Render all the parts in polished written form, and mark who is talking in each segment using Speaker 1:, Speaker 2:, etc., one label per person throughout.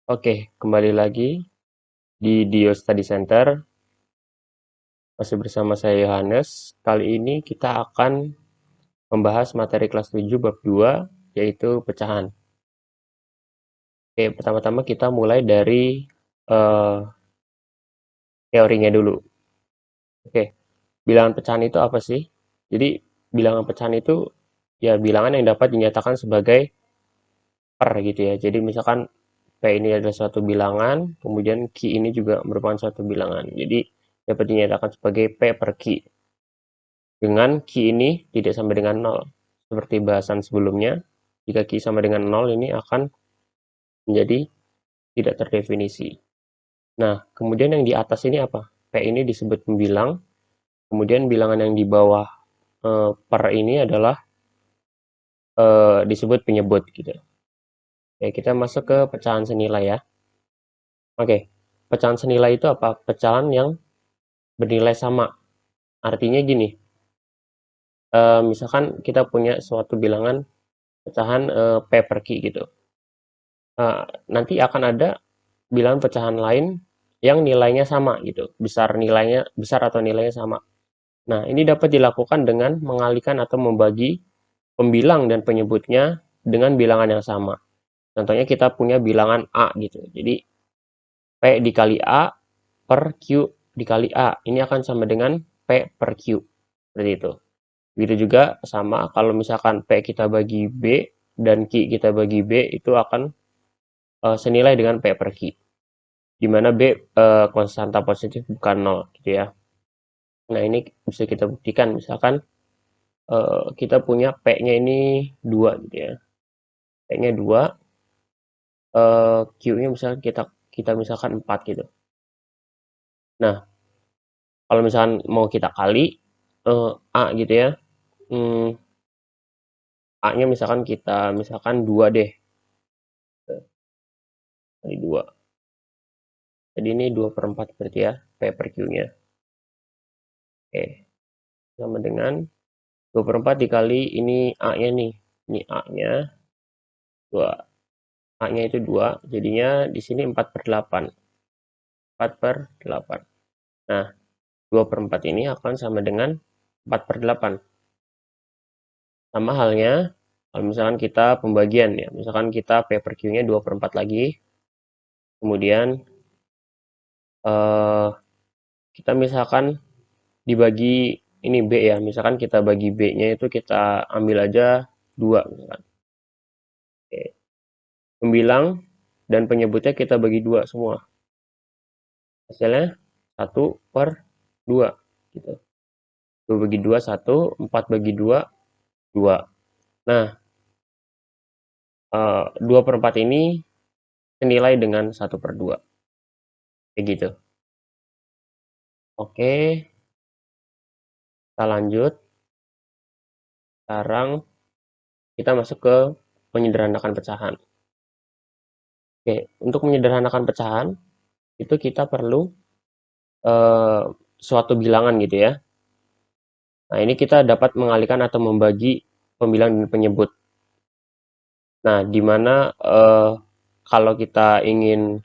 Speaker 1: Oke, kembali lagi di Dio Study Center. Masih bersama saya Yohanes. Kali ini kita akan membahas materi kelas 7 bab 2, yaitu pecahan. Oke, pertama-tama kita mulai dari eh, teorinya dulu. Oke, bilangan pecahan itu apa sih? Jadi, bilangan pecahan itu ya bilangan yang dapat dinyatakan sebagai per gitu ya. Jadi, misalkan P ini adalah suatu bilangan, kemudian Q ini juga merupakan suatu bilangan. Jadi, dapat dinyatakan sebagai P per Q. Dengan Q ini tidak sama dengan 0. Seperti bahasan sebelumnya, jika Q sama dengan 0 ini akan menjadi tidak terdefinisi. Nah, kemudian yang di atas ini apa? P ini disebut pembilang, kemudian bilangan yang di bawah per ini adalah disebut penyebut gitu. Oke, kita masuk ke pecahan senilai ya. Oke, pecahan senilai itu apa? Pecahan yang bernilai sama. Artinya gini, misalkan kita punya suatu bilangan pecahan P per Q gitu. Nanti akan ada bilangan pecahan lain yang nilainya sama gitu, besar atau nilainya sama. Nah, ini dapat dilakukan dengan mengalihkan atau membagi pembilang dan penyebutnya dengan bilangan yang sama. Contohnya kita punya bilangan A gitu. Jadi P dikali A per Q dikali A. Ini akan sama dengan P per Q. Seperti itu. Begitu juga sama kalau misalkan P kita bagi B dan Q kita bagi B, itu akan senilai dengan P per Q. Di mana B konstanta positif bukan 0 gitu ya. Nah, ini bisa kita buktikan misalkan kita punya P-nya ini 2 gitu ya. P-nya 2, Q-nya misalkan kita kita misalkan 4 gitu. Nah, kalau misalkan mau kita kali A gitu ya. A-nya misalkan 2 deh. Kali 2. Jadi ini 2 per 4 berarti ya, P per Q-nya. Oke, sama dengan 2 per 4 dikali ini A-nya nih. Ini A-nya 2. A-nya itu 2, jadinya di sini 4 per 8. 4 per 8. Nah, 2 per 4 ini akan sama dengan 4 per 8. Sama halnya, kalau misalkan kita pembagian ya, misalkan kita P per Q-nya 2 per 4 lagi, kemudian eh, kita misalkan dibagi ini B ya, misalkan kita bagi B-nya itu kita ambil aja 2 misalkan. Oke. Pembilang dan penyebutnya kita bagi 2 semua. Hasilnya 1 per 2 gitu. 2 bagi 2 1, 4 bagi 2 2. Nah, 2 per 4 ini senilai dengan 1 per 2. Kayak gitu. Oke, kita lanjut. Sekarang kita masuk ke menyederhanakan pecahan. Oke, untuk menyederhanakan pecahan, itu kita perlu eh, suatu bilangan gitu ya. Nah, ini kita dapat mengalihkan atau membagi pembilang dan penyebut. Nah, di mana kalau kita ingin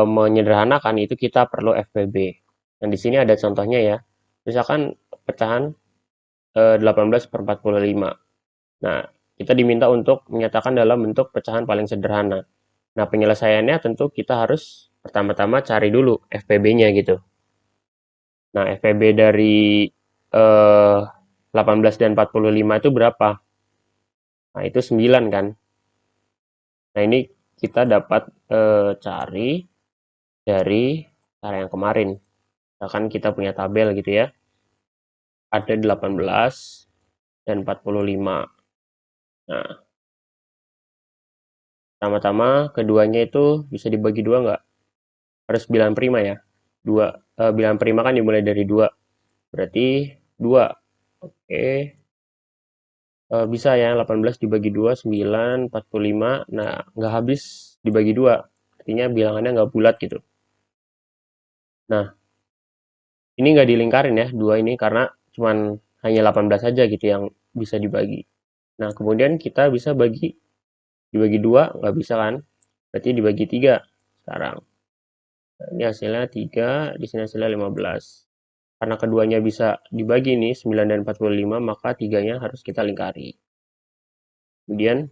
Speaker 1: menyederhanakan itu kita perlu FPB. Nah, di sini ada contohnya ya. Misalkan pecahan 18/45. Nah, kita diminta untuk menyatakan dalam bentuk pecahan paling sederhana. Nah, penyelesaiannya tentu kita harus pertama-tama cari dulu FPB-nya gitu. Nah, FPB dari 18 dan 45 itu berapa? Nah, itu 9 kan. Nah, ini kita dapat cari dari cara yang kemarin. Misalkan kita punya tabel gitu ya. Ada 18 dan 45. Nah, pertama-tama keduanya itu bisa dibagi dua nggak? Harus bilangan prima ya. Dua. Bilangan prima kan dimulai dari 2. Berarti 2. Oke. Bisa ya 18 dibagi 2, 9, 45. Nah, nggak habis dibagi 2. Artinya bilangannya nggak bulat gitu. Nah, ini nggak dilingkarin ya, 2 ini karena cuman hanya 18 saja gitu yang bisa dibagi. Nah, kemudian kita bisa dibagi 2, nggak bisa kan? Berarti dibagi 3 sekarang. Nah, ini hasilnya 3, di sini hasilnya 15. Karena keduanya bisa dibagi nih, 9 dan 45, maka 3-nya harus kita lingkari. Kemudian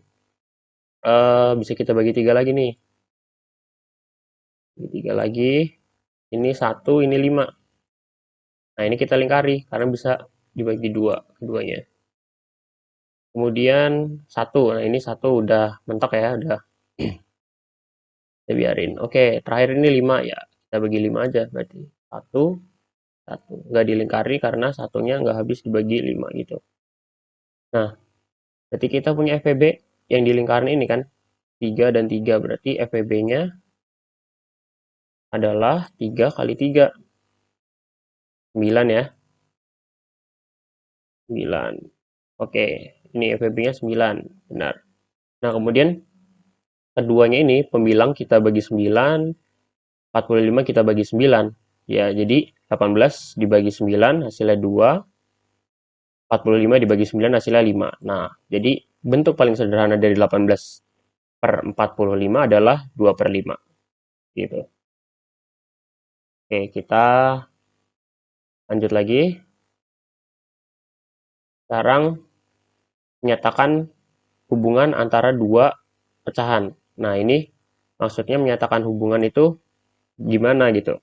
Speaker 1: bisa kita bagi 3 lagi nih. Bagi 3 lagi, ini 1, ini 5. Nah, ini kita lingkari, karena bisa dibagi 2 keduanya. Kemudian 1, nah ini 1 udah mentok ya, udah kita biarin. Oke, terakhir ini 5 ya, kita bagi 5 aja berarti. 1, 1. Nggak dilingkari karena satunya nggak habis dibagi 5 gitu. Nah, berarti kita punya FPB yang dilingkarin ini kan, 3 dan 3. Berarti FPB-nya adalah 3 kali 3. 9 ya, 9. Oke, ini FPB-nya 9, benar. Nah, kemudian keduanya ini pembilang kita bagi 9, 45 kita bagi 9. Ya, jadi 18 dibagi 9 hasilnya 2, 45 dibagi 9 hasilnya 5. Nah, jadi bentuk paling sederhana dari 18/45 adalah 2/5. Gitu. Oke, kita lanjut lagi. Sekarang menyatakan hubungan antara dua pecahan. Nah, ini maksudnya menyatakan hubungan itu gimana gitu.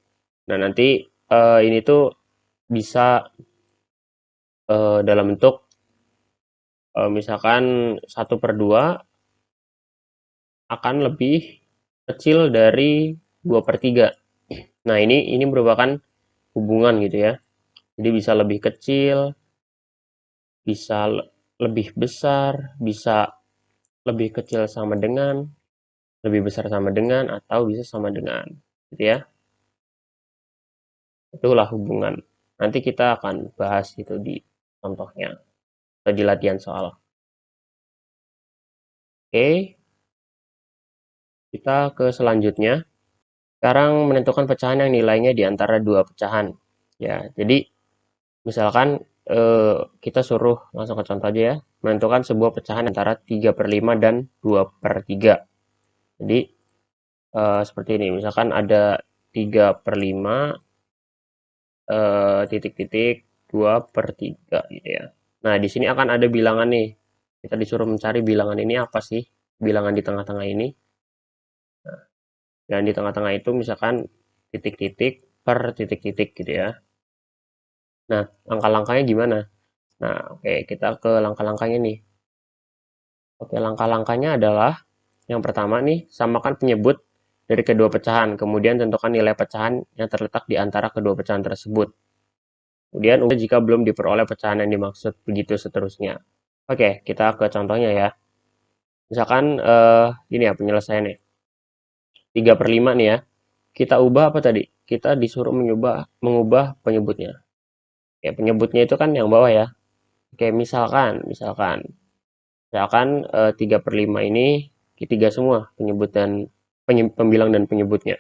Speaker 1: Nah, nanti ini tuh bisa dalam bentuk misalkan 1/2 akan lebih kecil dari 2/3. Nah, ini merupakan hubungan gitu ya. Jadi bisa lebih kecil, bisa lebih besar, bisa lebih kecil sama dengan, lebih besar sama dengan, atau bisa sama dengan. Gitu ya. Itulah hubungan. Nanti kita akan bahas itu di contohnya atau di latihan soal. Oke, kita ke selanjutnya. Sekarang menentukan pecahan yang nilainya di antara dua pecahan. Ya, jadi misalkan kita suruh langsung ke contoh aja ya. Menentukan sebuah pecahan antara 3/5 dan 2/3. Jadi seperti ini. Misalkan ada 3/5 titik-titik 2/3 gitu ya. Nah, di sini akan ada bilangan nih. Kita disuruh mencari bilangan ini apa sih? Bilangan di tengah-tengah ini. Nah, dan di tengah-tengah itu misalkan titik-titik per titik-titik gitu ya. Nah, langkah-langkahnya gimana? Nah, oke, kita ke langkah-langkahnya nih. Oke, langkah-langkahnya adalah yang pertama nih, samakan penyebut dari kedua pecahan. Kemudian tentukan nilai pecahan yang terletak di antara kedua pecahan tersebut. Kemudian jika belum diperoleh pecahan yang dimaksud, begitu seterusnya. Oke, kita ke contohnya ya. Misalkan ini ya penyelesaiannya. 3/5 nih ya. Kita ubah apa tadi? Kita disuruh mengubah penyebutnya. Ya, penyebutnya itu kan yang bawah ya. Oke, misalkan 3/5 ini tiga semua penyebutan pembilang dan penyebutnya.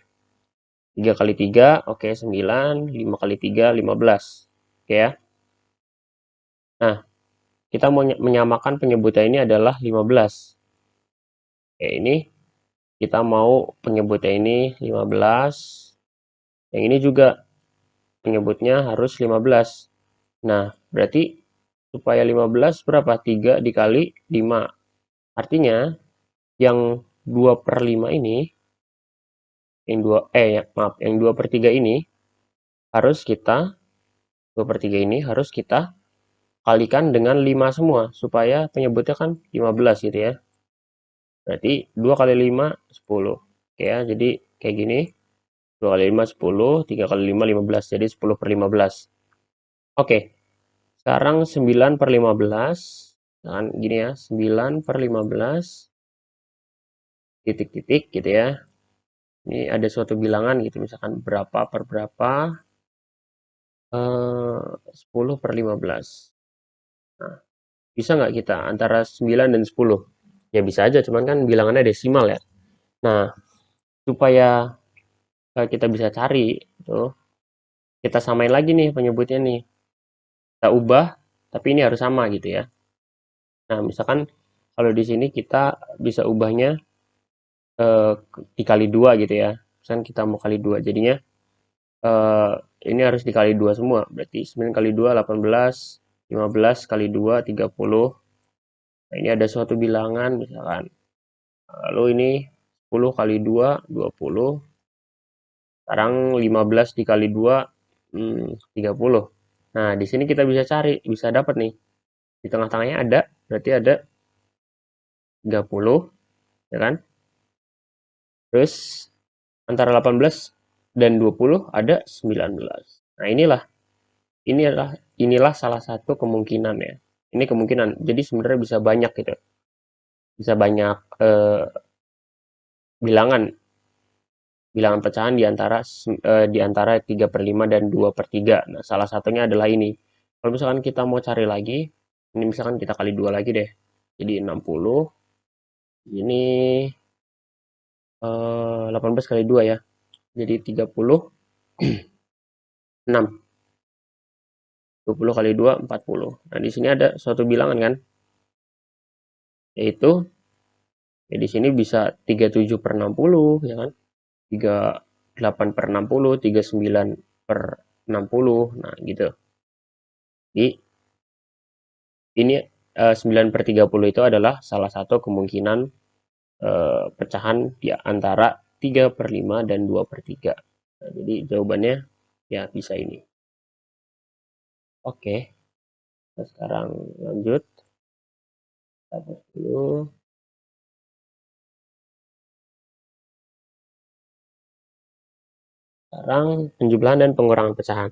Speaker 1: 3 kali 3, oke 9, 5 kali 3, 15. Oke ya. Nah, kita mau menyamakan penyebutnya ini adalah 15. Oke, ini kita mau penyebutnya ini 15. Yang ini juga penyebutnya harus 15. Nah, berarti supaya 15 berapa? 3 dikali 5. Artinya, yang 2/5 ini, yang 2/3 ini, harus kita, 2/3 ini harus kita kalikan dengan 5 semua, supaya penyebutnya kan 15 gitu ya. Berarti 2 kali 5, 10. Oke ya, jadi kayak gini. 2 kali 5, 10. 3 kali 5, 15. Jadi 10/15. Oke, sekarang 9/15. Nah, gini ya, 9/15. Titik-titik gitu ya. Ini ada suatu bilangan gitu, misalkan berapa per berapa. 10/15. Nah, bisa nggak kita antara 9 dan 10? Ya bisa aja, cuman kan bilangannya desimal ya. Nah, supaya kita bisa cari itu, kita samain lagi nih penyebutnya nih. Kita ubah, tapi ini harus sama gitu ya. Nah, misalkan kalau di sini kita bisa ubahnya eh, dikali 2 gitu ya. Misalkan kita mau kali 2 jadinya eh, ini harus dikali 2 semua. Berarti 9 kali 2 18, 15 kali 2 30. Nah, ini ada suatu bilangan misalkan. Lalu ini 10 kali 2 20. Sekarang 15 dikali 2 30. Nah, di sini kita bisa cari, bisa dapat nih. Di tengah-tengahnya ada, berarti ada 30, ya kan? Terus antara 18 dan 20 ada 19. Nah, inilah salah satu kemungkinan ya. Ini kemungkinan. Jadi sebenarnya bisa banyak gitu. Bisa banyak bilangan bilangan pecahan di antara 3/5 dan 2/3. Nah, salah satunya adalah ini. Kalau misalkan kita mau cari lagi, ini misalkan kita kali 2 lagi deh. Jadi 60, ini 18 kali 2 ya. Jadi 36. 20 kali 2 40. Nah, di sini ada suatu bilangan kan, yaitu ya di sini bisa 37/60 ya kan. 38/60, 39/60. Nah, gitu. Jadi ini 9/30 itu adalah salah satu kemungkinan pecahan di antara 3/5 dan 2/3. Nah, jadi jawabannya ya bisa ini. Oke, nah sekarang lanjut. Hapus dulu. Sekarang penjumlahan dan pengurangan pecahan.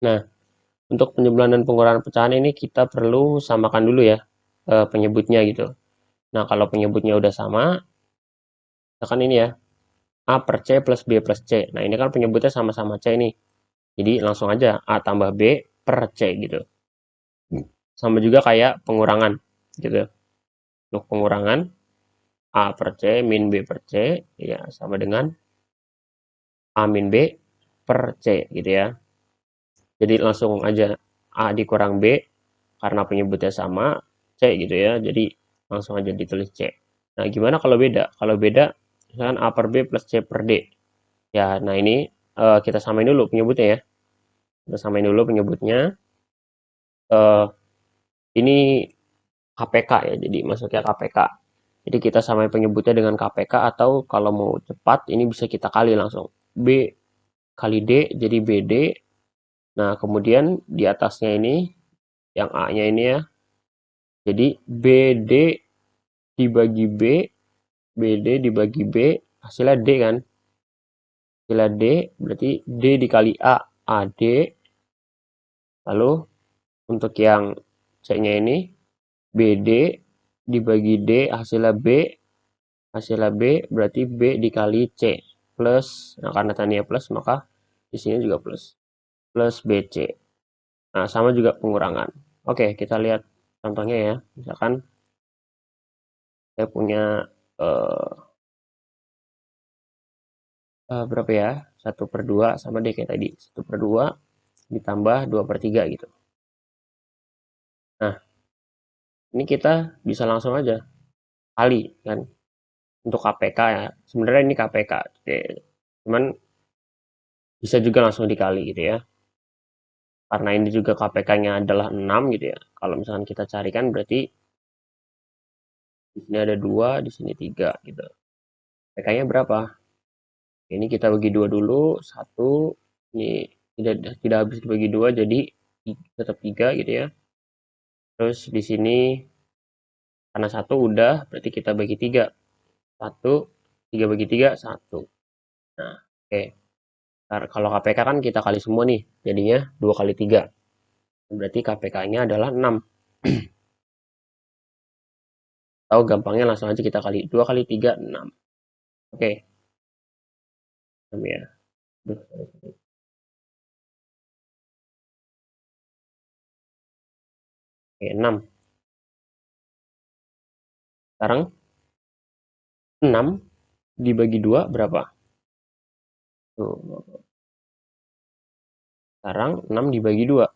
Speaker 1: Nah, untuk penjumlahan dan pengurangan pecahan ini kita perlu samakan dulu ya penyebutnya gitu. Nah, kalau penyebutnya udah sama, misalkan ini ya, A per C plus B plus C. Nah, ini kan penyebutnya sama-sama C nih. Jadi langsung aja A tambah B per C gitu. Sama juga kayak pengurangan gitu. Untuk pengurangan A per C min B per C ya sama dengan A min B per C gitu ya. Jadi langsung aja A dikurang B karena penyebutnya sama C gitu ya. Jadi langsung aja ditulis C. Nah, gimana kalau beda? Kalau beda misalkan A per B plus C per D. Ya, nah ini kita samain dulu penyebutnya ya. Kita samain dulu penyebutnya. Eh, ini KPK ya, jadi masuknya KPK. Jadi kita samain penyebutnya dengan KPK atau kalau mau cepat ini bisa kita kali langsung. B kali D jadi BD. Nah, kemudian di atasnya ini yang A-nya ini ya. Jadi BD dibagi B, BD dibagi B, hasilnya D kan. Hasilnya D berarti D dikali A, AD. Lalu untuk yang C-nya ini BD dibagi D, hasilnya B berarti B dikali C plus, nah karena tadinya plus maka di sini juga plus BC. Nah, sama juga pengurangan. Oke, kita lihat contohnya ya. Misalkan saya punya eh, berapa ya? 1/2 sama deh kayak tadi. 1/2 ditambah 2/3 gitu. Nah, ini kita bisa langsung aja kali kan untuk KPK ya. Sebenarnya ini KPK. Oke. Cuman bisa juga langsung dikali gitu ya. Karena ini juga KPK-nya adalah 6 gitu ya. Kalau misalkan kita carikan berarti di sini ada 2, di sini 3 gitu. KPK-nya berapa? Ini kita bagi 2 dulu. 1, ini tidak habis dibagi 2 jadi tetap 3 gitu ya. Terus di sini karena 1 udah berarti kita bagi 3. 1, 3 bagi 3, 1. Nah, oke. Kalau KPK kan kita kali semua nih. Jadinya 2 kali 3. Berarti KPK-nya adalah 6. Atau gampangnya langsung aja kita kali 2 kali 3, 6. Oke, 6 ya. Duh, oke, 6. Sekarang 6 dibagi 2 berapa? Tuh, sekarang 6 dibagi 2.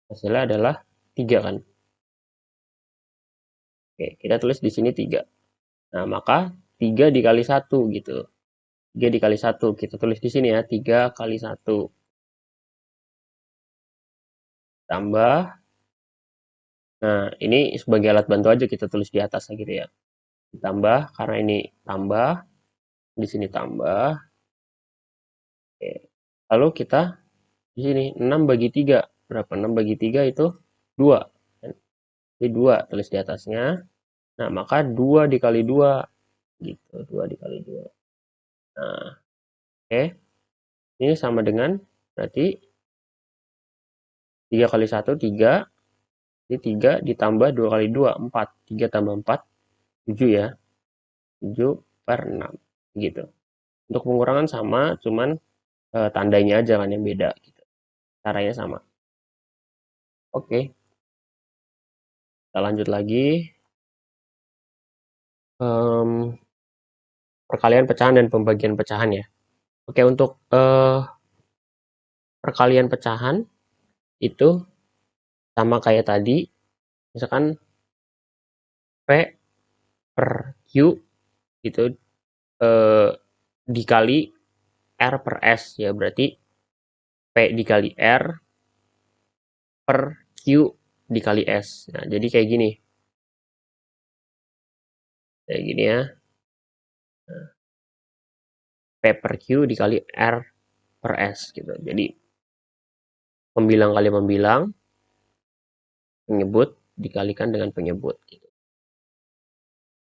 Speaker 1: Hasilnya adalah 3 kan? Oke, kita tulis di sini 3. Nah, maka 3 dikali 1 gitu. 3 dikali 1. Kita tulis di sini ya. 3 kali 1. Tambah. Nah, ini sebagai alat bantu aja kita tulis di atas gitu ya. Ditambah, karena ini tambah. Di sini tambah. Oke. Lalu kita di sini 6 bagi 3. Berapa? 6 bagi 3 itu 2. Jadi 2 tulis di atasnya. Nah, maka 2 dikali 2 gitu. 2 dikali 2. Nah, oke. Ini sama dengan berarti 3 kali 1 3. Jadi 3 ditambah 2 kali 2 4. 3 tambah 4 7 ya. 7 per 6 gitu. Untuk pengurangan sama, cuman tandanya aja kan yang beda gitu. Caranya sama. Oke. Kita lanjut lagi. Perkalian pecahan dan pembagian pecahan ya. Oke, untuk perkalian pecahan itu sama kayak tadi. Misalkan P per Q itu dikali R per S ya, berarti P dikali R per Q dikali S. Nah, jadi kayak gini. Kayak gini ya. Nah, P per Q dikali R per S gitu. Jadi pembilang kali pembilang, penyebut dikalikan dengan penyebut gitu.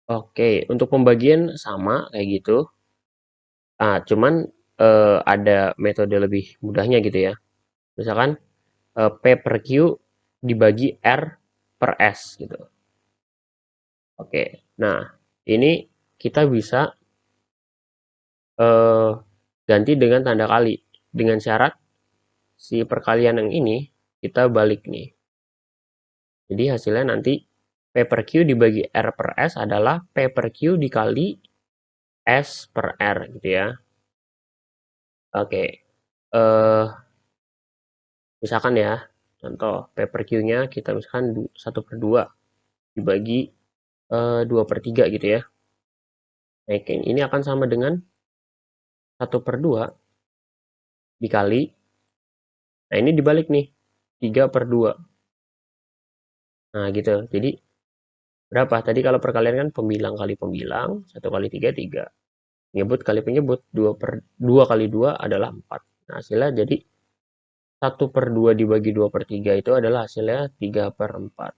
Speaker 1: Oke, untuk pembagian sama kayak gitu. Cuman ada metode lebih mudahnya gitu ya. Misalkan P per Q dibagi R per S gitu. Oke, nah ini kita bisa ganti dengan tanda kali. Dengan syarat si perkalian yang ini kita balik nih. Jadi hasilnya nanti P per Q dibagi R per S adalah P per Q dikali S per R gitu ya. Oke, misalkan ya, contoh P per Q-nya kita misalkan 1 per 2 dibagi 2 per 3 gitu ya. Nah, ini akan sama dengan 1 per 2 dikali, nah ini dibalik nih, 3 per 2. Nah gitu, jadi berapa? Tadi kalau perkalian kan pembilang kali pembilang, 1 kali 3, 3. Penyebut kali penyebut, 2 kali 2 adalah 4. Nah hasilnya jadi 1 per 2 dibagi 2 per 3 itu adalah hasilnya 3 per 4.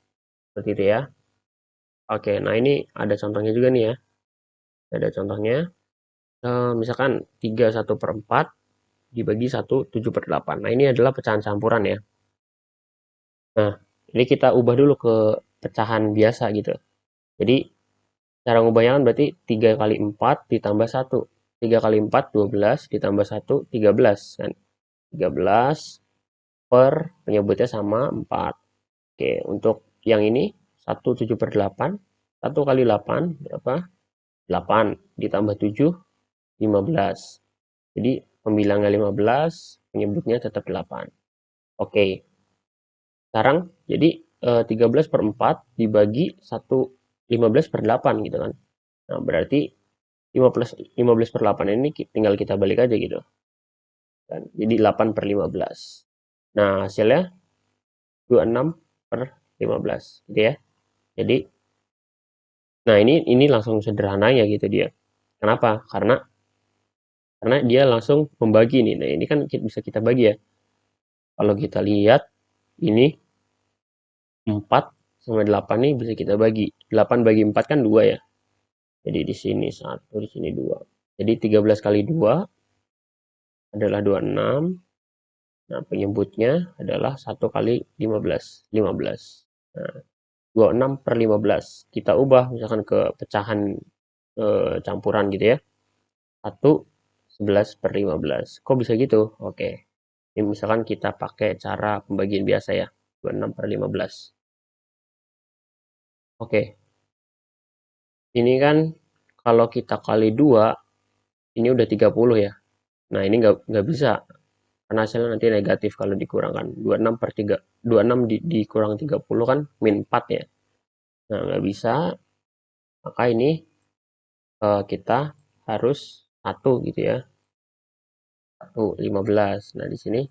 Speaker 1: Seperti itu ya. Oke, nah ini ada contohnya juga nih ya. Ada contohnya. Misalkan 3 1 per 4 dibagi 1 7 per 8. Nah ini adalah pecahan campuran ya. Nah ini kita ubah dulu ke pecahan biasa gitu. Jadi cara ngubahnya kan berarti 3 kali 4 ditambah 1. 3 kali 4 12 ditambah 1 13 kan. 13 per penyebutnya sama 4. Oke, untuk yang ini 1 7 per 8. 1 kali 8 berapa? 8 ditambah 7 15. Jadi pembilangnya 15, penyebutnya tetap 8. Oke. Sekarang jadi 13 per 4 dibagi 15 per 8 gitu kan. Nah, berarti 15 per 8 ini tinggal kita balik aja gitu. Dan jadi 8 per 15. Nah, hasilnya 26 per 15 gitu ya. Jadi nah ini langsung sederhananya gitu dia. Kenapa? Karena dia langsung membagi nih. Nah, ini kan bisa kita bagi ya. Kalau kita lihat ini 4 sama 8 nih bisa kita bagi. 8 bagi 4 kan 2 ya. Jadi di sini 1, di sini 2. Jadi 13 kali 2 adalah 26. Nah, penyebutnya adalah 1 kali 15. 15. Nah, 26 per 15. Kita ubah misalkan ke pecahan campuran gitu ya. 1 11 per 15. Kok bisa gitu? Oke. Ini misalkan kita pakai cara pembagian biasa ya. 26 per 15. Oke. Ini kan kalau kita kali 2, ini udah 30 ya. Nah, ini nggak bisa. Karena hasilnya nanti negatif kalau dikurangkan. 26 per 3. 26 dikurang 30 kan min 4 ya. Nah, nggak bisa. Maka ini kita harus 1 gitu ya. 1, 15. Nah, di sini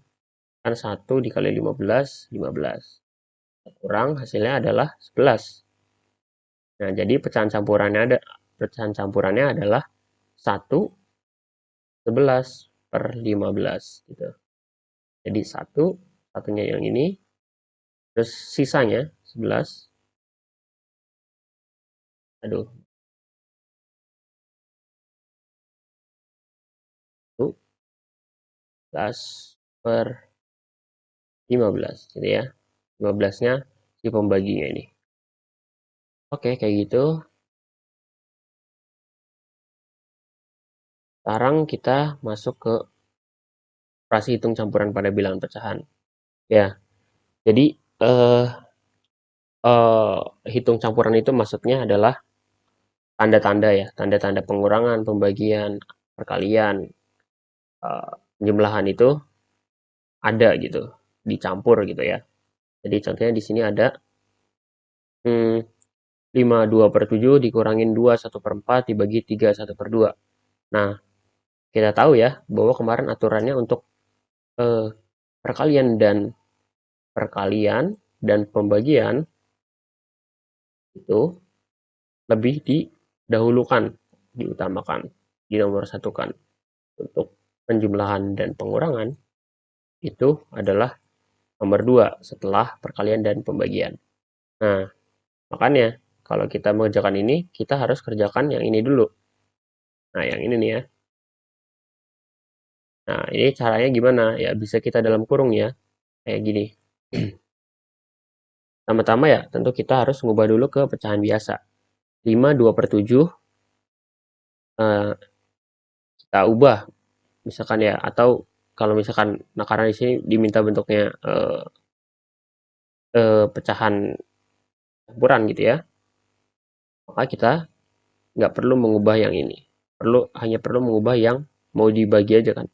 Speaker 1: kan 1 dikali 15, 15. Kurang hasilnya adalah 11. Nah, jadi pecahan campurannya adalah 1, 11 per 15 gitu. Jadi 1, satunya yang ini, terus sisanya 11. Aduh, 11 per 15 gitu ya. 15-nya si pembaginya ini. Oke, kayak gitu. Sekarang kita masuk ke operasi hitung campuran pada bilangan pecahan. Ya, jadi eh, eh, hitung campuran itu maksudnya adalah tanda-tanda ya, tanda-tanda pengurangan, pembagian, perkalian, penjumlahan itu ada gitu, dicampur gitu ya. Jadi contohnya di sini ada 5/2/7 dikurangin 2/1/4 dibagi 3/1/2. Nah, kita tahu ya bahwa kemarin aturannya untuk eh, perkalian dan pembagian itu lebih didahulukan, diutamakan, dinomorsatukan. Untuk penjumlahan dan pengurangan itu adalah nomor 2 setelah perkalian dan pembagian. Nah, makanya kalau kita mengerjakan ini, kita harus kerjakan yang ini dulu. Nah, yang ini nih ya. Nah, ini caranya gimana? Ya, bisa kita dalam kurung ya. Kayak gini. Pertama-tama ya, tentu kita harus mengubah dulu ke pecahan biasa. 5/2/7 kita ubah misalkan ya, atau kalau misalkan, nah karena di sini diminta bentuknya pecahan campuran gitu ya, maka kita nggak perlu mengubah yang ini. Hanya perlu mengubah yang mau dibagi aja kan.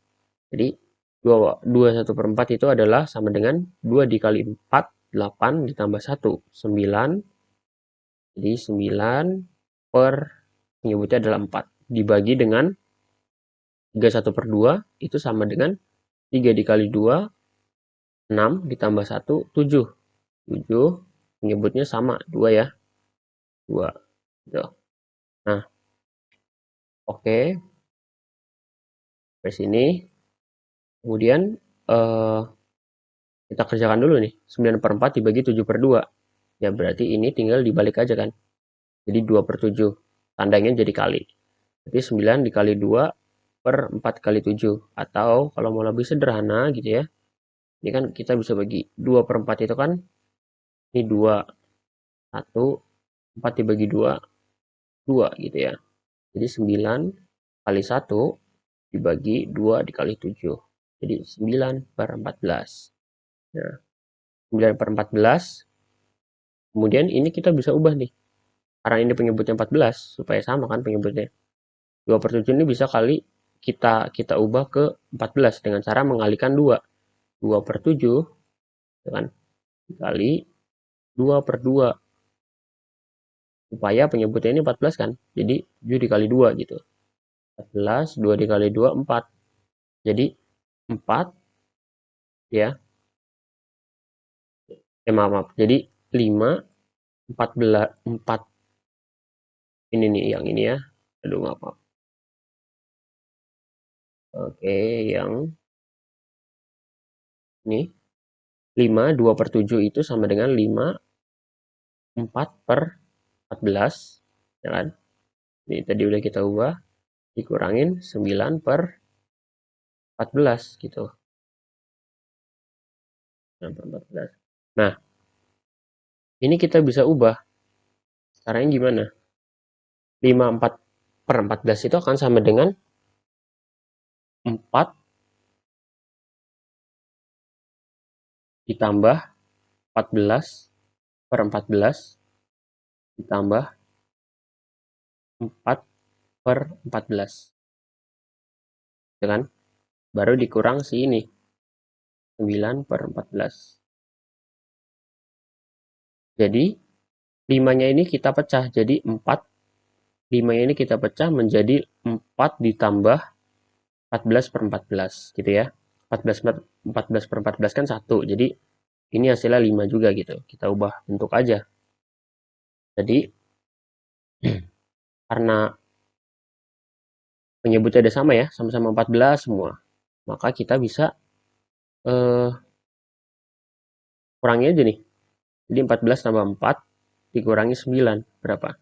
Speaker 1: Jadi 2/1/4 itu adalah sama dengan 2 dikali 4, 8 ditambah 1, 9. Jadi 9 per penyebutnya adalah 4. Dibagi dengan 3/1/2 itu sama dengan 3 dikali 2, 6 ditambah 1, 7. 7 penyebutnya sama, 2 ya. 2. Gitu. Nah, oke. Sampai sini. Kemudian kita kerjakan dulu nih. 9/4 dibagi 7/2. Ya berarti ini tinggal dibalik aja kan. Jadi 2/7. Tandanya jadi kali. Jadi 9 dikali 2 per 4 kali 7. Atau kalau mau lebih sederhana gitu ya. Ini kan kita bisa bagi 2/4 itu kan. Ini 2. 1. 4 dibagi 2. 2 gitu ya. Jadi 9 kali 1 dibagi 2 dikali 7. Jadi 9/14. Nah, 9/14. Kemudian ini kita bisa ubah nih. Karena ini penyebutnya 14, supaya sama kan penyebutnya. 2/7 ini bisa kali kita ubah ke 14 dengan cara mengalikan 2. 2/7 kan dikali 2/2. Supaya penyebutnya ini 14 kan. Jadi 7 dikali 2 gitu. 14, 2 dikali 2, 4. Jadi 4 ya. Maaf. Jadi 5, 14, 4. Ini nih yang ini ya. Aduh, maaf. Oke, yang ini 5/2/7 itu sama dengan 5/4/14, ya kan? Ini tadi udah kita ubah, dikurangin 9/14 gitu. 9/14. Nah, ini kita bisa ubah. Caranya gimana? 5/4/14 itu akan sama dengan 4 ditambah 14/14 ditambah 4/14. Ya kan? Baru dikurang si ini. 9/14. Jadi 5-nya ini kita pecah jadi 4 5 ini kita pecah menjadi 4 ditambah 14 per 14 gitu ya. 14 per 14 kan 1. Jadi ini hasilnya 5 juga gitu. Kita ubah bentuk aja. Jadi karena penyebutnya udah sama ya, sama-sama 14 semua. Maka kita bisa kurangi aja nih. Jadi 14 tambah 4 dikurangi 9. Berapa?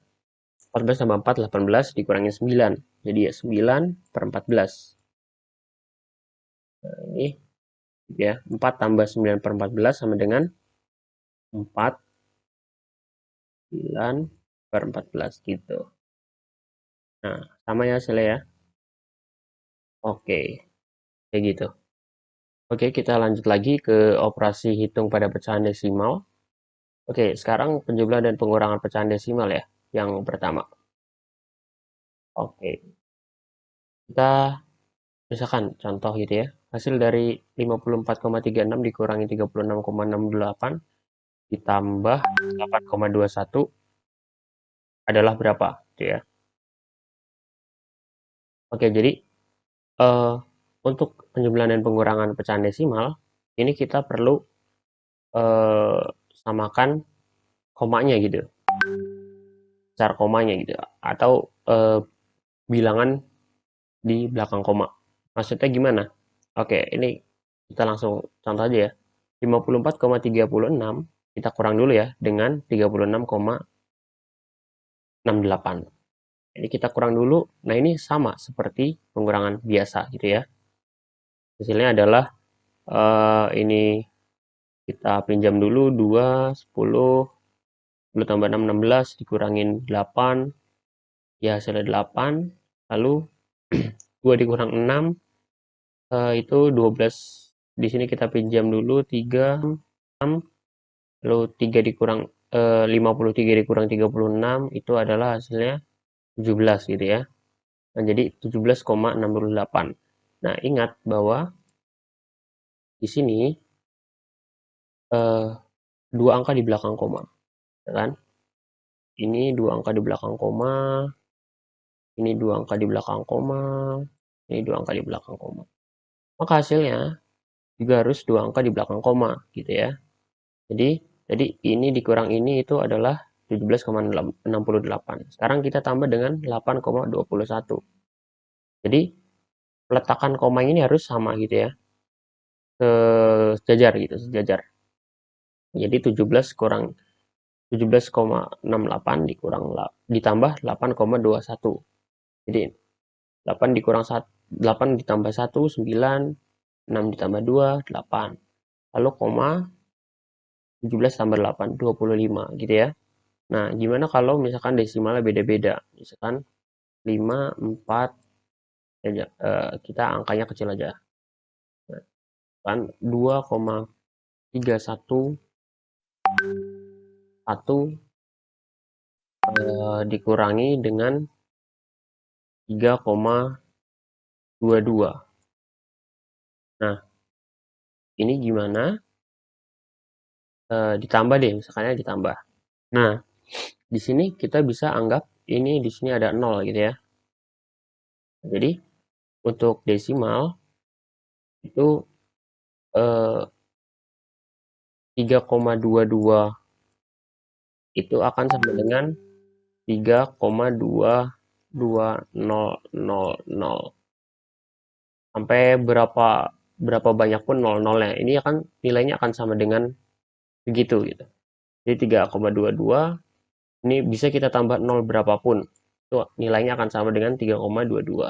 Speaker 1: 14 tambah 4, 18 dikurangi 9. Jadi ya 9 per 14. Nah, ini ya, 4 tambah 9 per 14 sama dengan 4, 9 per 14 gitu. Nah, sama ya hasilnya ya. Oke, kayak gitu. Oke, kita lanjut lagi ke operasi hitung pada pecahan desimal. Oke, sekarang penjumlahan dan pengurangan pecahan desimal ya, yang pertama. Oke, kita misalkan contoh gitu ya, hasil dari 54,36 dikurangi 36,68 ditambah 8,21 adalah berapa gitu ya. Oke, jadi eh, untuk penjumlahan dan pengurangan pecahan desimal, ini kita perlu eh, samakan komanya gitu, besar komanya gitu, atau bilangan di belakang koma. Maksudnya gimana? Oke, ini kita langsung contoh aja ya. 54,36 kita kurang dulu ya dengan 36,68. Ini kita kurang dulu. Nah, ini sama seperti pengurangan biasa gitu ya. Hasilnya adalah ini kita pinjam dulu 2, 10, 10 tambah 6, 16 dikurangin 8, ya hasilnya 8. Lalu 2 dikurang 6 itu 12. Di sini kita pinjam dulu 3, 6, lalu 3 dikurang 53 dikurang 36 itu adalah hasilnya 17 gitu ya. Nah, jadi 17,68. Nah, ingat bahwa di sini eh, dua angka di belakang koma, ya kan? Ini dua angka di belakang koma, ini dua angka di belakang koma, ini dua angka di belakang koma. Maka hasilnya juga harus dua angka di belakang koma, gitu ya. Jadi ini dikurang ini itu adalah 17,68. Sekarang kita tambah dengan 8,21. Jadi peletakan koma ini harus sama gitu ya. Sejajar gitu, sejajar. Jadi 17,68 ditambah 8,21. Jadi 8 dikurang 1, 8 ditambah 1, 9, 6 ditambah 2, 8. Lalu koma 17 tambah 8, 25 gitu ya. Nah, gimana kalau misalkan desimalnya beda-beda? Misalkan 5, 4, kita angkanya kecil aja. Nah, kan 2,31 1 dikurangi dengan 3,22. Nah, ini gimana? Ditambah deh, misalkannya ditambah. Nah, di sini kita bisa anggap ini di sini ada 0 gitu ya. Jadi untuk desimal itu 3,22 itu akan sama dengan 3,22000 sampai berapa banyak pun 00-nya. Ini akan nilainya akan sama dengan begitu gitu. Jadi 3,22 ini bisa kita tambah 0 berapapun. Itu nilainya akan sama dengan 3,22.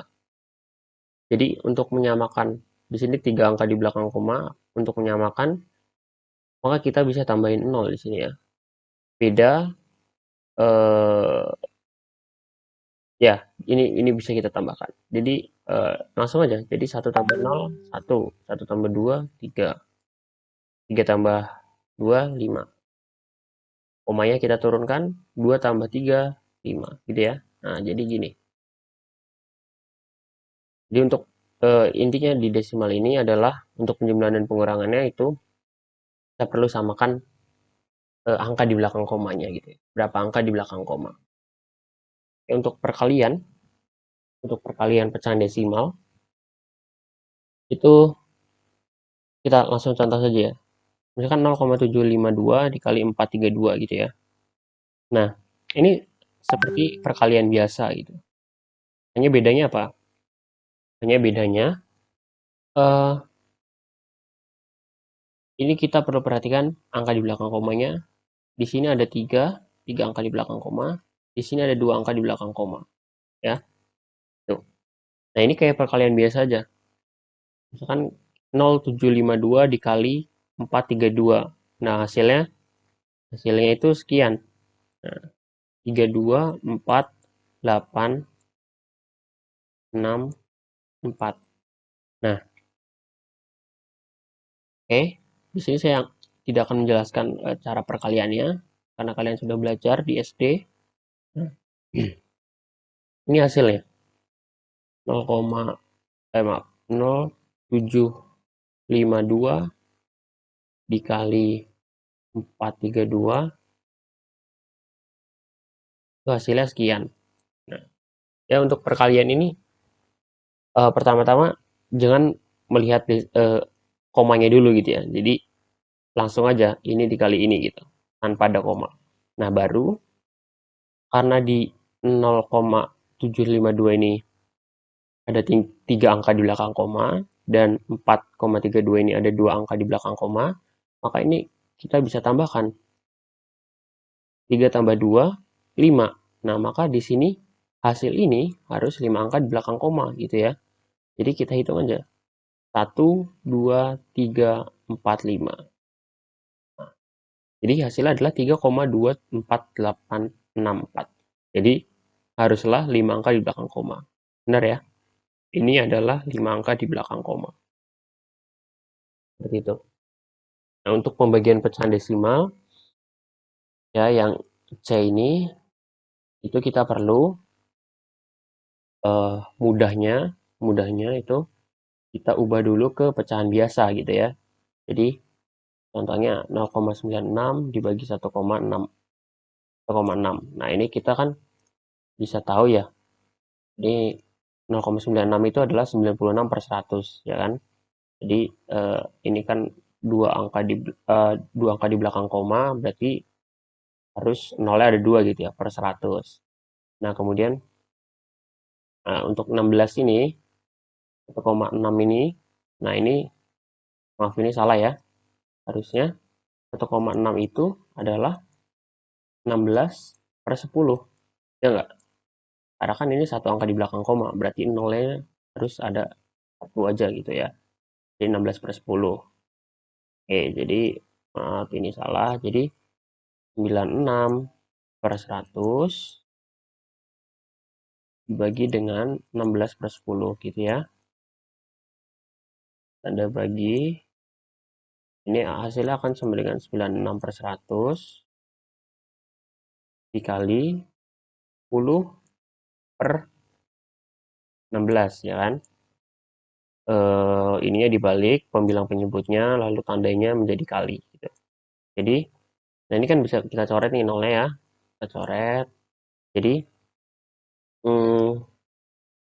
Speaker 1: Jadi untuk menyamakan di sini 3 angka di belakang koma, untuk menyamakan maka kita bisa tambahin 0 di sini ya. Beda eh ya, ini bisa kita tambahkan. Jadi langsung aja. Jadi 1 tambah 0 1, 1 tambah 2 3, 3 tambah 2 5. Komanya kita turunkan 2 tambah 3 5 gitu ya. Nah, jadi gini. Jadi untuk intinya di desimal ini adalah untuk penjumlahan dan pengurangannya itu kita perlu samakan angka di belakang komanya gitu ya. Berapa angka di belakang koma. Untuk perkalian pecahan desimal, itu kita langsung contoh saja ya. Misalkan 0,752 dikali 432 gitu ya. Nah, ini seperti perkalian biasa gitu. Hanya bedanya apa? Hanya bedanya, eh ini kita perlu perhatikan angka di belakang komanya. Di sini ada 3 angka di belakang koma. Di sini ada 2 angka di belakang koma. Ya, tuh. Nah, ini kayak perkalian biasa aja. Misalkan 0,752 dikali 432. Nah, hasilnya itu sekian. Nah, 32, 4, 8, 6, 4. Nah, oke. Di sini saya tidak akan menjelaskan cara perkaliannya karena kalian sudah belajar di SD. Nah, ini hasilnya 0, maaf, 0,752 dikali 432 itu hasilnya sekian. Nah, ya untuk perkalian ini pertama-tama jangan melihat komanya dulu gitu ya. Jadi langsung aja ini dikali ini gitu tanpa ada koma. Nah, baru karena di 0,752 ini ada 3 angka di belakang koma dan 4,32 ini ada 2 angka di belakang koma, maka ini kita bisa tambahkan 3 tambah 2, 5. Nah, maka di sini hasil ini harus 5 angka di belakang koma gitu ya. Jadi kita hitung aja. 1, 2, 3, 4, 5. Jadi hasilnya adalah 3,24864. Jadi haruslah 5 angka di belakang koma. Benar ya? Ini adalah 5 angka di belakang koma. Seperti itu. Nah, untuk pembagian pecahan desimal, ya yang C ini, itu kita perlu mudahnya itu kita ubah dulu ke pecahan biasa gitu ya. Jadi contohnya 0,96 dibagi 1,6. Nah, ini kita kan bisa tahu ya. Ini 0,96 itu adalah 96/100 ya kan. Jadi ini kan dua angka di belakang koma, berarti harus nolnya ada 2 gitu ya per 100. Nah, kemudian untuk 16 ini 1,6 ini, nah ini maaf ini salah ya. Harusnya 1,6 itu adalah 16/10. Ya enggak? Karena kan ini satu angka di belakang koma, berarti nolnya harus ada 1 aja gitu ya. Jadi 16/10. Oke, jadi maaf ini salah. Jadi 96/100 dibagi dengan 16/10 gitu ya. Tanda bagi. Ini hasilnya akan sama dengan 96/100 dikali 10/16 ya kan. Ininya dibalik, pembilang penyebutnya, lalu tandanya menjadi kali gitu. Jadi, nah ini kan bisa kita coret nih nolnya ya. Kita coret. Jadi,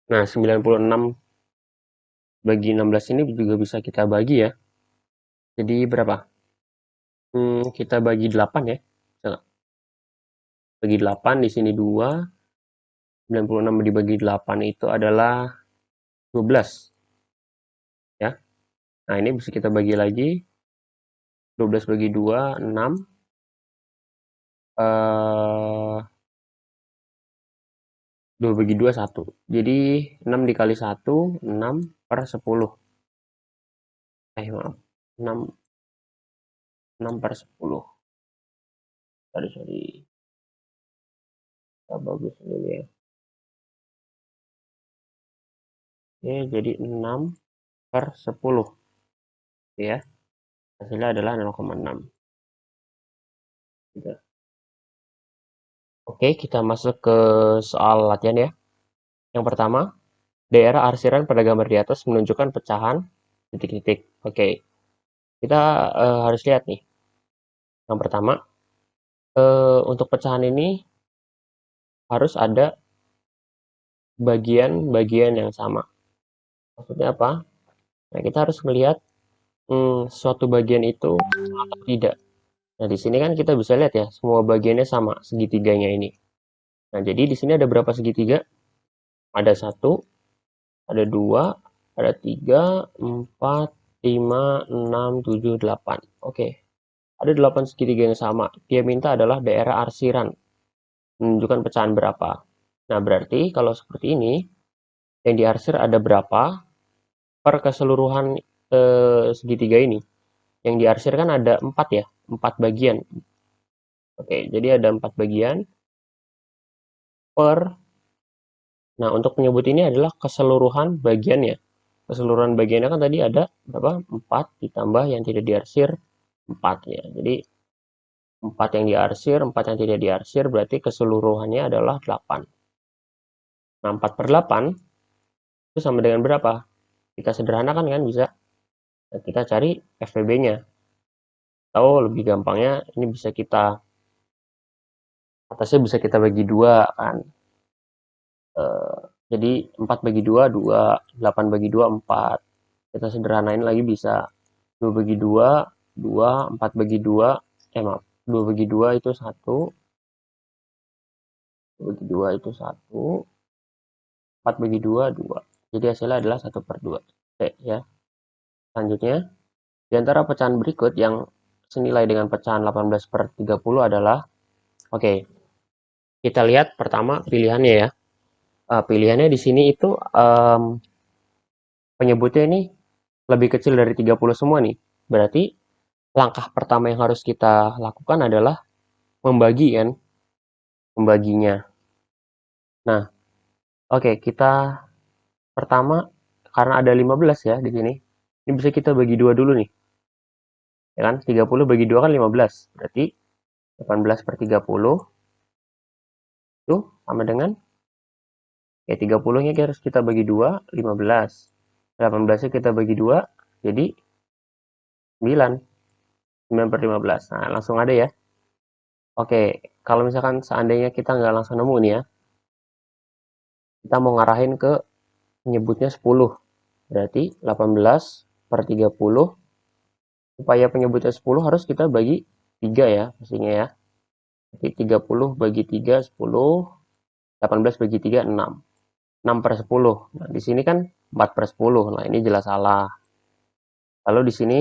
Speaker 1: nah 96 bagi 16 ini juga bisa kita bagi ya. Jadi berapa? Kita bagi 8 ya. Bagi 8 di sini 2. 96 dibagi 8 itu adalah 12 ya. Nah, ini bisa kita bagi lagi. 12 bagi 2, 6. 2 bagi 2, 1. Jadi 6 dikali 1, 6/10. Maaf. 6/10. Sorry. Kita bagus dulu ya. Oke, jadi 6/10. Ya. Hasilnya adalah 0,6. Gitu. Oke, kita masuk ke soal latihan ya. Yang pertama, daerah arsiran pada gambar di atas menunjukkan pecahan titik-titik. Oke, kita harus lihat nih. Yang pertama, untuk pecahan ini harus ada bagian-bagian yang sama. Maksudnya apa? Nah, kita harus melihat suatu bagian itu sama atau tidak. Nah, di sini kan kita bisa lihat ya, semua bagiannya sama segitiganya ini. Nah, jadi di sini ada berapa segitiga? Ada satu, ada dua, ada tiga, empat, lima, enam, tujuh, delapan. Oke, ada 8 segitiga yang sama. Dia minta adalah daerah arsiran, menunjukkan pecahan berapa. Nah, berarti kalau seperti ini, yang diarsir ada berapa per keseluruhan segitiga ini. Yang diarsir kan ada 4 ya, 4 bagian. Oke, jadi ada 4 bagian per. Nah, untuk menyebut ini adalah keseluruhan bagiannya. Keseluruhan bagiannya kan tadi ada berapa? 4 ditambah yang tidak diarsir 4 ya. Jadi 4 yang diarsir, 4 yang tidak diarsir berarti keseluruhannya adalah 8. Nah, 4/8 itu sama dengan berapa? Kita sederhanakan kan bisa. Nah, kita cari FPB-nya. Atau lebih gampangnya ini bisa kita atasnya bisa kita bagi dua kan. Jadi 4 bagi 2, 2. 8 bagi 2, 4. Kita sederhanain lagi bisa 2 bagi 2, 2. 4 bagi 2, maaf. 2 bagi 2 itu 1. 2 bagi 2 itu 1. 4 bagi 2, 2. Jadi hasilnya adalah 1/2. Oke ya. Selanjutnya, di antara pecahan berikut yang senilai dengan pecahan 18/30 adalah, oke, kita lihat pertama pilihannya ya. Pilihannya di sini itu penyebutnya ini lebih kecil dari 30 semua nih. Berarti langkah pertama yang harus kita lakukan adalah membagi kan, membaginya. Nah, oke, kita pertama karena ada 15 ya di sini. Ini bisa kita bagi dua dulu nih. Ya kan? 30 bagi 2 kan 15. Berarti 18/30 itu sama dengan 30-nya harus kita bagi 2, 15. 18-nya kita bagi 2, jadi 9. 9/15. Nah, langsung ada ya. Oke, kalau misalkan seandainya kita nggak langsung nemu nih ya, kita mau ngarahin ke penyebutnya 10. Berarti 18/30, supaya penyebutnya 10 harus kita bagi 3 ya, pastinya ya. Jadi 30 bagi 3, 10. 18 bagi 3, 6. 6/10. Nah, di sini kan 4/10. Nah, ini jelas salah. Lalu di sini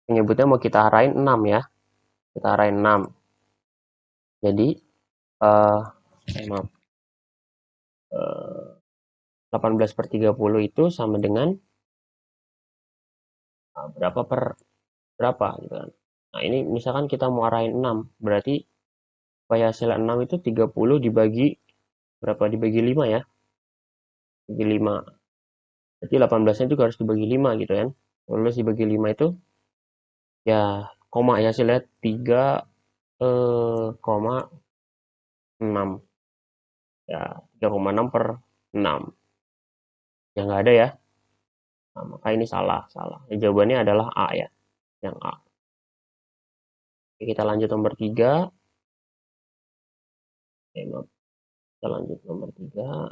Speaker 1: penyebutnya mau kita arahin 6 ya. Kita arahin 6. Jadi, maaf. 18/30 itu sama dengan berapa per berapa gitu kan. Nah, ini misalkan kita mau arahin 6, berarti supaya hasil 6 itu 30 dibagi berapa? Dibagi 5 ya. Dibagi 5. Berarti 18-nya juga harus dibagi 5 gitu kan. Kalau dibagi 5 itu ya koma ya, hasilnya 3,6 ya, 3,6/6 ya, nggak ada ya. Nah, maka ini salah ya, jawabannya adalah A ya, yang A. Oke, kita lanjut nomor 3. Kita lanjut nomor 3.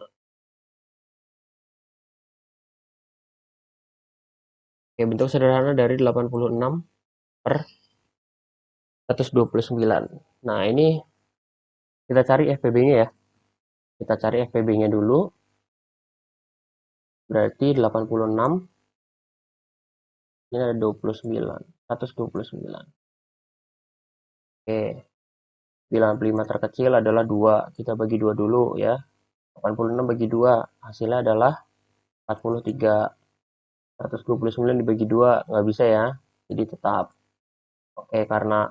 Speaker 1: Oke, bentuk sederhana dari 86/129. Nah, ini kita cari FPB-nya ya. Kita cari FPB-nya dulu. Berarti 86, ini ada 29, 129. Oke, 95 terkecil adalah 2. Kita bagi 2 dulu ya. 86 bagi 2, hasilnya adalah 43. 129 dibagi 2, nggak bisa ya. Jadi tetap. Oke, karena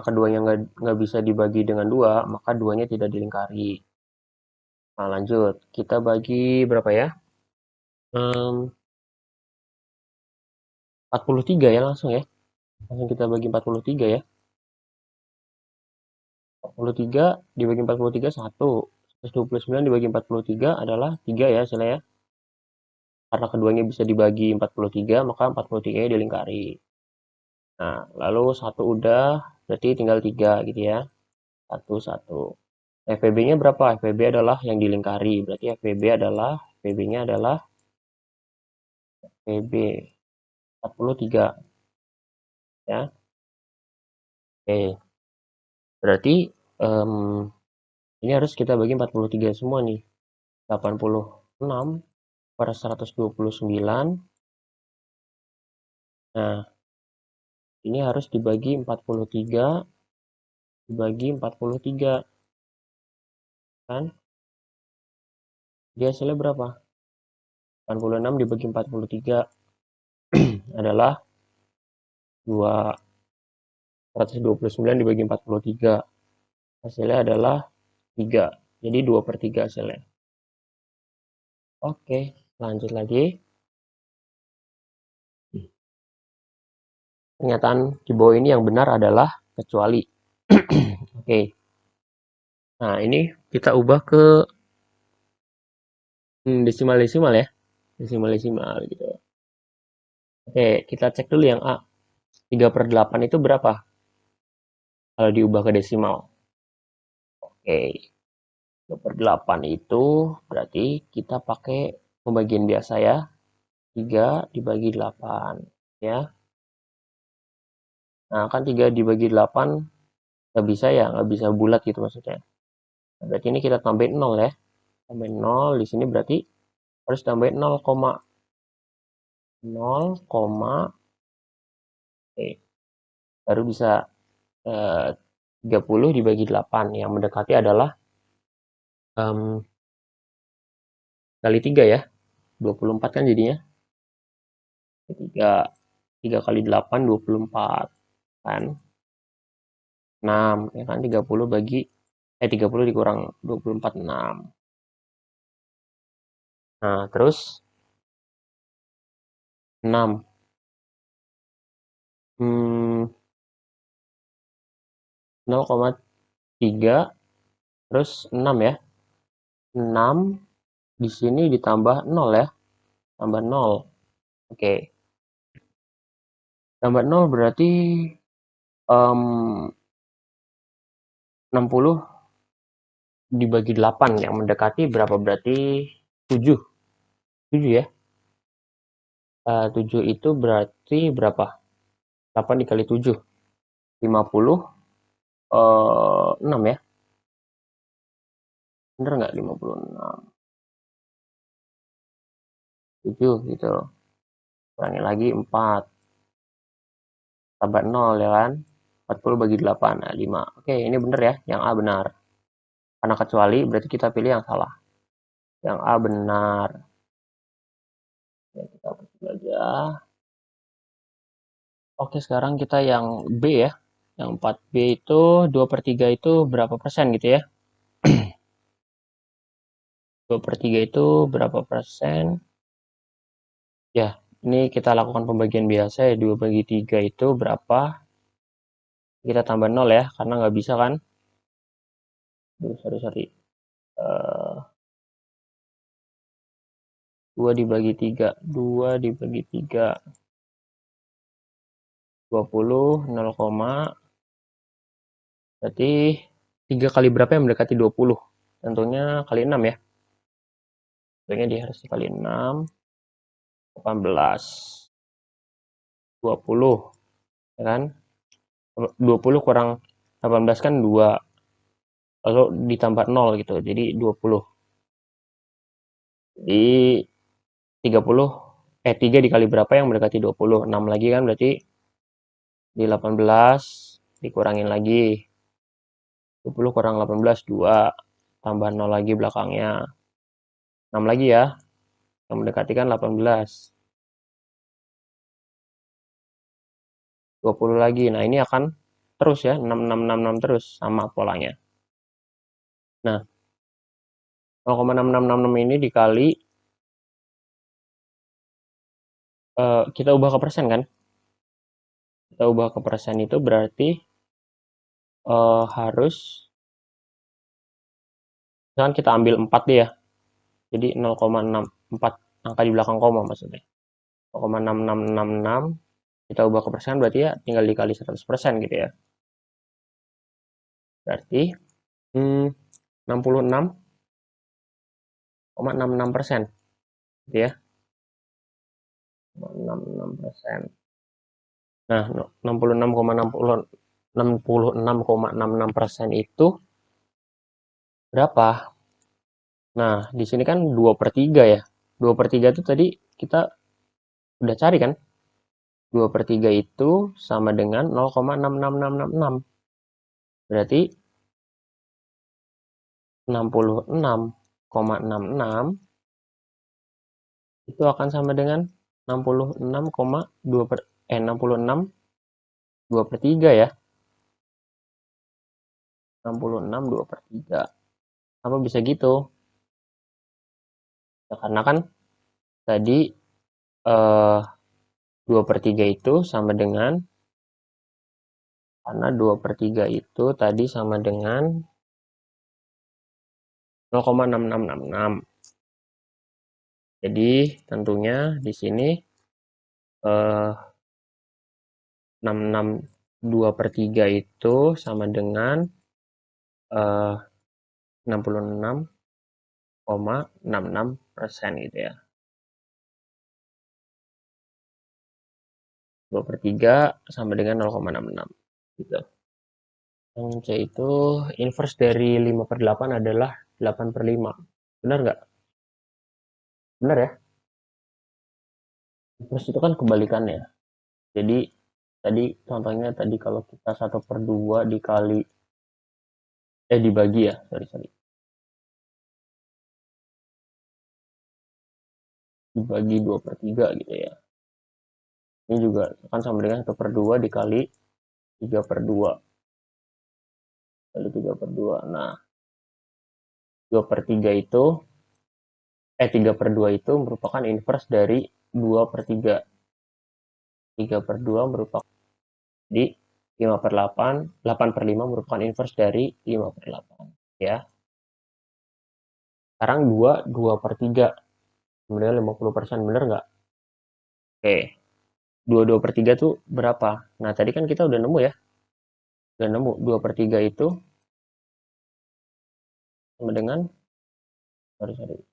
Speaker 1: keduanya nggak bisa dibagi dengan 2, maka duanya tidak dilingkari. Nah, lanjut. Kita bagi berapa ya? 43 ya langsung ya. Langsung kita bagi 43 ya. 43 dibagi 43, 1. 129 dibagi 43 adalah 3 ya hasilnya ya. Karena keduanya bisa dibagi 43, maka 43-nya dilingkari. Nah, lalu 1 udah, berarti tinggal 3 gitu ya. 1, 1. FVB-nya berapa? FVB adalah yang dilingkari. Berarti FVB-nya adalah FVB 43 ya. Oke. Berarti em, ini harus kita bagi 43 semua nih. 86 per 129. Nah, ini harus dibagi 43 dibagi 43 kan? Dia hasilnya berapa? 86 dibagi 43 adalah 229 dibagi 43. Hasilnya adalah 3. Jadi 2/3 hasilnya. Oke, lanjut lagi. Pernyataan di bawah ini yang benar adalah kecuali. Oke. Nah, ini kita ubah ke desimal-desimal ya. Desimal-desimal gitu. Oke, kita cek dulu yang A. 3/8 itu berapa? Kalau diubah ke desimal. Oke, 2/8 itu berarti kita pakai pembagian biasa ya. 3 dibagi 8 ya. Nah, kan 3 dibagi 8 nggak bisa ya, nggak bisa bulat gitu maksudnya. Nah, berarti ini kita tambahin 0 ya. Tambahin 0 di sini berarti harus tambahin 0, 0, oke. Baru bisa 30 dibagi 8. Yang mendekati adalah kali 3 ya. 24 kan jadinya. 3, 3 kali 8, 24 kan. 6 ya kan, 30 dikurang 24, 6. Nah, terus 6 0,3 terus 6 ya. 6 di sini ditambah 0 ya. Tambah 0. Oke. Tambah 0 berarti 60 dibagi 8 yang mendekati berapa? Berarti 7. 7 ya. 7 itu berarti berapa? 8 dikali 7. 50 6 ya. Bener nggak 56? 7 gitu. Kurangi lagi 4. Tambah 0 ya kan. 40 bagi 8. Nah, 5. Oke, ini bener ya. Yang A benar. Karena kecuali berarti kita pilih yang salah. Yang A benar. Ya, kita hapus aja. Oke, sekarang kita yang B ya. Yang 4B itu 2/3 itu berapa persen gitu ya? 2/3 itu berapa persen? Ya, ini kita lakukan pembagian biasa ya. 2/3 itu berapa? Kita tambah 0 ya, karena nggak bisa kan? Sorry. 2 dibagi 3. 2 dibagi 3. 20, 0, berarti 3 kali berapa yang mendekati 20? Tentunya kali 6 ya. Tentunya dia harus dikali 6. 18. 20. Ya kan? 20 kurang 18 kan 2. Lalu ditambah 0 gitu. Jadi 20. Jadi 30. 3 dikali berapa yang mendekati 20? 6 lagi kan berarti di 18 dikurangin lagi. 20 kurang 18, 2. Tambah 0 lagi belakangnya. 6 lagi ya. Yang mendekati kan 18. 20 lagi. Nah, ini akan terus ya. 6, 6, 6, 6 terus. Sama polanya. Nah, 0,6666 ini dikali kita ubah ke persen kan? Kita ubah ke persen itu berarti harus misalkan kita ambil 4 deh ya. Jadi 0,64 angka di belakang koma maksudnya. 0,6666 kita ubah ke persen berarti ya tinggal dikali 100% gitu ya. Berarti 66,66%, gitu ya. 66%. Nah, 66,66% itu berapa? Nah, di sini kan 2/3 ya. 2/3 itu tadi kita udah cari kan? 2/3 itu sama dengan 0,66666. Berarti 66,66 itu akan sama dengan 66,2 per 3 ya. 66 2/3. Apa bisa gitu? Ya, karena kan tadi 2/3 itu sama dengan, karena 2/3 itu tadi sama dengan 0,6666. Jadi tentunya di sini 2/3 itu sama dengan 66,66% gitu ya. 2/3 sama dengan 0,66 gitu. Yang C itu inverse dari 5/8 adalah 8/5. Benar nggak? Benar ya? Inverse itu kan kebalikannya. Jadi tadi contohnya tadi kalau kita 1/2 dikali dibagi ya, sorry. Dibagi 2/3 gitu ya. Ini juga akan sama dengan 1/2 dikali 3/2 kali 3/2. Nah, 2/3 itu 3/2 itu merupakan inverse dari 2/3. 3/2 merupakan di 5/8, 8/5 merupakan inverse dari 5/8 ya. Sekarang 2/3 kemudian 50%, bener nggak? Oke, 2/3 tuh berapa? Nah, tadi kan kita udah nemu ya. Udah nemu 2/3 itu sama dengan, sorry.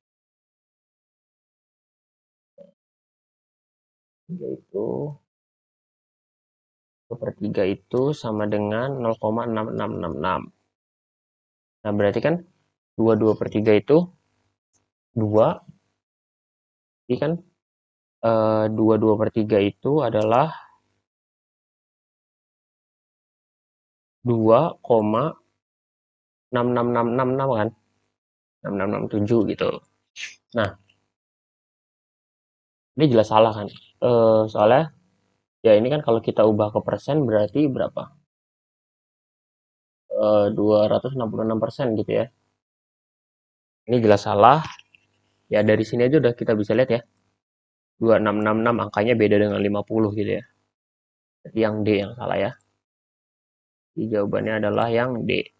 Speaker 1: 2/3 itu sama dengan 0,6666. Nah, berarti kan 2/3 itu 2, jadi kan 2/3 itu adalah 2,66666 kan? 6667 gitu. Nah, ini jelas salah kan? Soalnya ya ini kan kalau kita ubah ke persen berarti berapa? 266% gitu ya. Ini jelas salah. Ya dari sini aja udah kita bisa lihat ya. 2666 angkanya beda dengan 50 gitu ya. Jadi yang D yang salah ya. Jadi jawabannya adalah yang D.